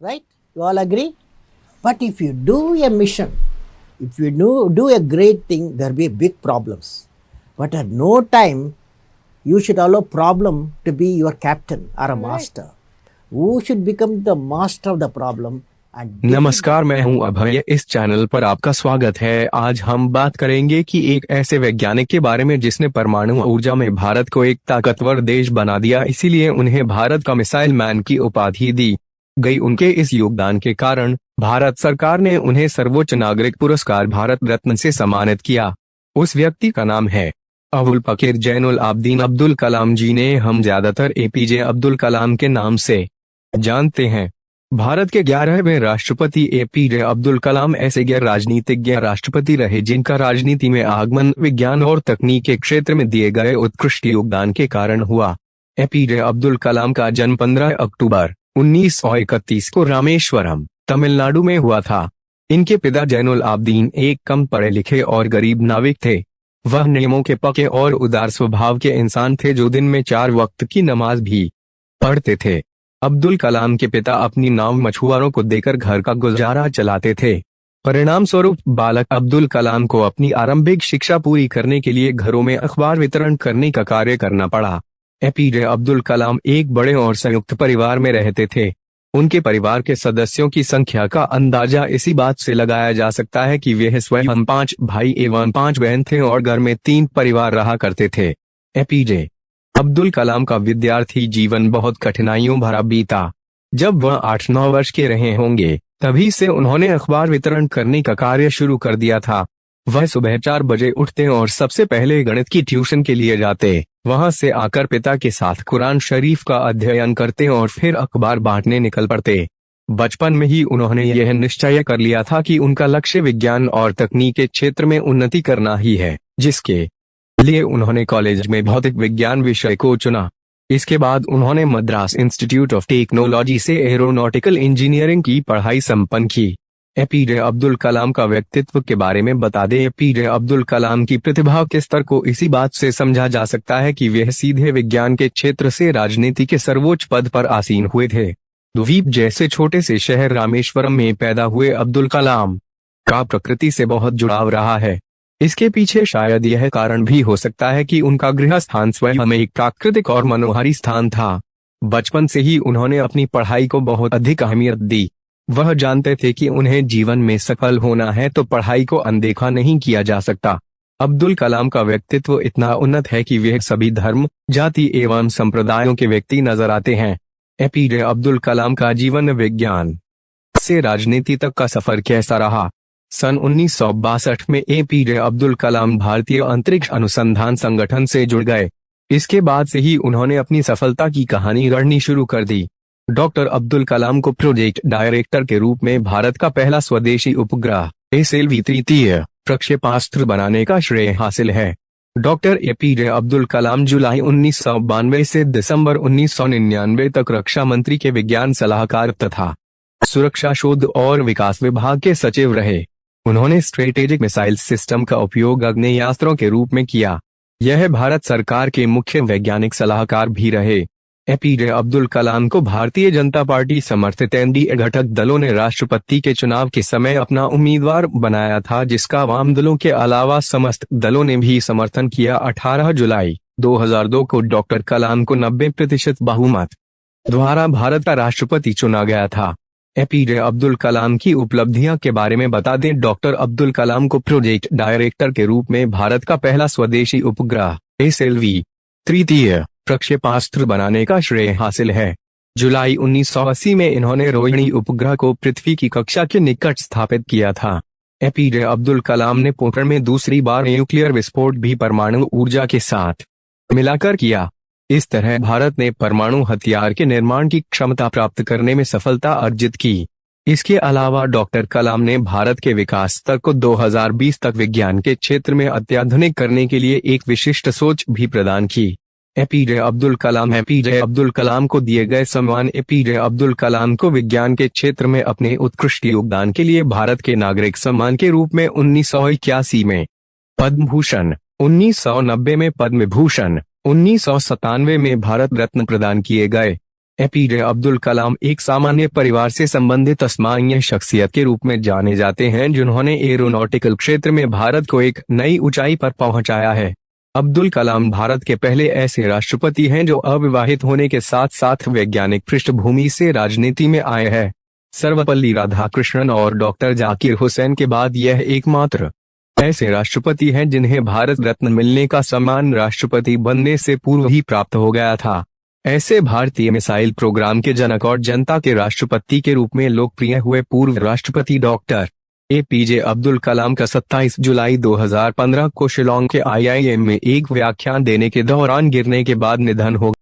right? You all agree? But if you do a mission, if you do a great thing, there'll be big problems. But at no time you should allow problem to be your captain or a master. Who should become the master of the problem and defeat नमस्कार, मैं हूं अभय। इस channel पर आपका स्वागत है। आज हम बात करेंगे कि एक ऐसे वैज्ञानिक के बारे में जिसने परमाणु ऊर्जा में भारत को एक ताकतवर देश बना दिया, इसीलिए उन्हें भारत का मिसाइल मैन की उपाधि दी गई। उनके इस योगदान के कारण भारत सरकार ने उन्हें सर्वोच्च नागरिक पुरस्कार भारत रत्न से सम्मानित किया। उस व्यक्ति का नाम है अबुल पकीर जैनुल आबदीन अब्दुल कलाम जी ने हम ज्यादातर एपीजे अब्दुल कलाम के नाम से जानते हैं। भारत के 11वें राष्ट्रपति एपीजे अब्दुल कलाम ऐसे गैर राजनीतिज्ञ राष्ट्रपति रहे जिनका राजनीति में आगमन विज्ञान और तकनीक के क्षेत्र में दिए गए उत्कृष्ट योगदान के कारण हुआ। एपीजे अब्दुल कलाम का जन्म 15 अक्टूबर 1931 को रामेश्वरम, तमिलनाडु में हुआ था। इनके पिता जैनुल आबदीन एक कम पढ़े लिखे और गरीब नाविक थे। वह नियमों के पक्के और उदार स्वभाव के इंसान थे जो दिन में 4 वक्त की नमाज भी पढ़ते थे। अब्दुल कलाम के पिता अपनी नाव मछुआरों को देकर घर का गुजारा चलाते थे। परिणाम स्वरूप बालक अब्दुल कलाम को अपनी आरंभिक शिक्षा पूरी करने के लिए घरों में अखबार वितरण करने का कार्य करना पड़ा। एपीजे अब्दुल कलाम एक बड़े और संयुक्त परिवार में रहते थे। उनके परिवार के सदस्यों की संख्या का अंदाजा इसी बात से लगाया जा सकता है कि वे स्वयं 5 भाई एवं 5 बहन थे और घर में 3 परिवार रहा करते थे। एपीजे अब्दुल कलाम का विद्यार्थी जीवन बहुत कठिनाइयों भरा बीता। जब वह 8-9 वर्ष के रहे होंगे तभी से उन्होंने अखबार वितरण करने का कार्य शुरू कर दिया था। वह सुबह 4 बजे उठते और सबसे पहले गणित की ट्यूशन के लिए जाते। वहां से आकर पिता के साथ कुरान शरीफ का अध्ययन करते और फिर अखबार बांटने निकल पड़ते। बचपन में ही उन्होंने यह निश्चय कर लिया था कि उनका लक्ष्य विज्ञान और तकनीक के क्षेत्र में उन्नति करना ही है, जिसके लिए उन्होंने कॉलेज में भौतिक विज्ञान विषय को चुना। इसके बाद उन्होंने मद्रास इंस्टीट्यूट ऑफ टेक्नोलॉजी से एरोनॉटिकल इंजीनियरिंग की पढ़ाई संपन्न की। एपीजे अब्दुल कलाम का व्यक्तित्व के बारे में बता दें। एपीजे अब्दुल कलाम की प्रतिभा के स्तर को इसी बात से समझा जा सकता है कि वे सीधे विज्ञान के क्षेत्र से राजनीति के सर्वोच्च पद पर आसीन हुए थे। द्वीप जैसे छोटे से शहर रामेश्वरम में पैदा हुए अब्दुल कलाम का प्रकृति से बहुत जुड़ाव रहा है। इसके पीछे शायद यह कारण भी हो सकता है कि उनका गृह स्थान स्वयं एक प्राकृतिक और मनोहारी स्थान था। बचपन से ही उन्होंने अपनी पढ़ाई को बहुत अधिक अहमियत दी। वह जानते थे कि उन्हें जीवन में सफल होना है तो पढ़ाई को अनदेखा नहीं किया जा सकता। अब्दुल कलाम का व्यक्तित्व इतना उन्नत है कि वे सभी धर्म, जाति एवं संप्रदायों के व्यक्ति नजर आते हैं। एपीजे अब्दुल कलाम का जीवन विज्ञान से राजनीति तक का सफर कैसा रहा? सन 1962 में एपीजे अब्दुल कलाम भारतीय अंतरिक्ष अनुसंधान संगठन से जुड़ गए। इसके बाद से ही उन्होंने अपनी सफलता की कहानी गढ़नी शुरू कर दी। डॉक्टर अब्दुल कलाम को प्रोजेक्ट डायरेक्टर के रूप में भारत का पहला स्वदेशी उपग्रह एसएलवी तृतीय प्रक्षेपास्त्र बनाने का श्रेय हासिल है। डॉक्टर एपीजे अब्दुल कलाम जुलाई 1992 से दिसंबर 1999 तक रक्षा मंत्री के विज्ञान सलाहकार तथा सुरक्षा शोध और विकास विभाग के सचिव रहे। उन्होंने स्ट्रेटेजिक मिसाइल सिस्टम का उपयोग आग्नेयास्त्रों के रूप में किया। यह भारत सरकार के मुख्य वैज्ञानिक सलाहकार भी रहे। एपीजे अब्दुल कलाम को भारतीय जनता पार्टी समर्थित एनडीए घटक दलों ने राष्ट्रपति के चुनाव के समय अपना उम्मीदवार बनाया था, जिसका वाम दलों के अलावा समस्त दलों ने भी समर्थन किया। 18 जुलाई 2002 को डॉक्टर कलाम को 90% बहुमत द्वारा भारत का राष्ट्रपति चुना गया था। एपीजे अब्दुल कलाम की उपलब्धियां के बारे में बता दें। डॉक्टर अब्दुल कलाम को प्रोजेक्ट डायरेक्टर के रूप में भारत का पहला स्वदेशी उपग्रह एसएलवी तृतीय प्रक्षेपास्त्र बनाने का श्रेय हासिल है। जुलाई 1980 में इन्होंने रोहिणी उपग्रह को पृथ्वी की कक्षा के निकट स्थापित किया था। एपीजे अब्दुल कलाम ने पोखरण में दूसरी बार न्यूक्लियर विस्फोट भी परमाणु ऊर्जा के साथ मिलाकर किया। इस तरह भारत ने परमाणु हथियार के निर्माण की क्षमता प्राप्त करने में सफलता अर्जित की। इसके अलावा डॉक्टर कलाम ने भारत के विकास स्तर को 2020 तक विज्ञान के क्षेत्र में अत्याधुनिक करने के लिए एक विशिष्ट सोच भी प्रदान की। एपीजे अब्दुल कलाम को दिए गए सम्मान। एपीजे अब्दुल कलाम को विज्ञान के क्षेत्र में अपने उत्कृष्ट योगदान के लिए भारत के नागरिक सम्मान के रूप में 1981 में पद्म भूषण, 1990 में पद्म विभूषण, 1997 में भारत रत्न प्रदान किए गए। एपीजे अब्दुल कलाम एक सामान्य परिवार से संबंधित असामान्य शख्सियत के रूप में जाने जाते हैं जिन्होंने एरोनॉटिकल क्षेत्र में भारत को एक नई ऊंचाई पर पहुंचाया है। अब्दुल कलाम भारत के पहले ऐसे राष्ट्रपति हैं जो अविवाहित होने के साथ साथ वैज्ञानिक पृष्ठभूमि से राजनीति में आए हैं। सर्वपल्ली राधाकृष्णन और डॉक्टर जाकिर हुसैन के बाद यह एकमात्र ऐसे राष्ट्रपति हैं जिन्हें भारत रत्न मिलने का सम्मान राष्ट्रपति बनने से पूर्व ही प्राप्त हो गया था। ऐसे भारतीय मिसाइल प्रोग्राम के जनक और जनता के राष्ट्रपति के रूप में लोकप्रिय हुए पूर्व राष्ट्रपति डॉक्टर एपीजे अब्दुल कलाम का 27 जुलाई 2015 को शिलांग के IIM में एक व्याख्यान देने के दौरान गिरने के बाद निधन हो